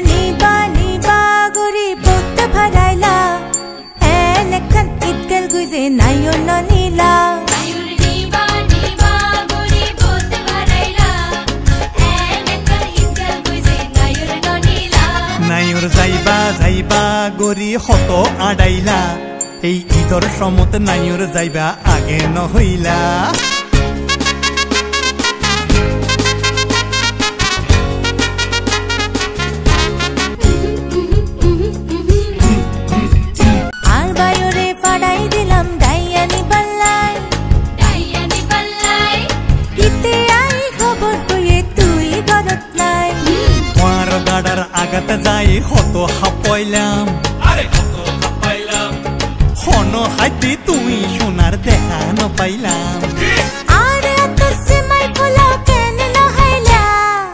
নিবা নিবা গরি পত ভরাইলা এনেখান ইতগেল গুজে নায়র নীলা নায়র নিবা নিবা গরি পত ভরাইলা এনেখান ইতগেল গুজে নায়র নীলা নায়র যাইবা যাইবা গরি হত আড়াইলা এই ঈদর সমত নায়র যাইবা আগে নহইলা আর বায়রে ফাড়াই দিলাম ডাইয়ানি পাল্লাই ইতে আই খবর কইয়ে তুই গরত নাই মার গাড়ার আগাত যাই হত হাপইলাম হন হাইতে তুই সোনার দেখা নপাইলাম আর এত সিমাই ফুলা কেন নহাইলা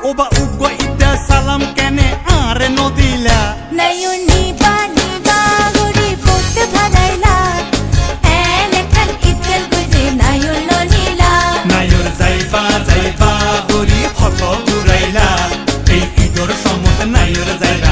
ওবা উগ ইতা সালাম কেনে আরে নদিলা নায়র নিবা নিবা গরি পত ভরাইলা এনেখান ইতগেল গুজে নায়র নীলা নায়র যাইবা যাইবা গরি হত ঘুরাইলা এই ঈদর সমত নায়র যাইবা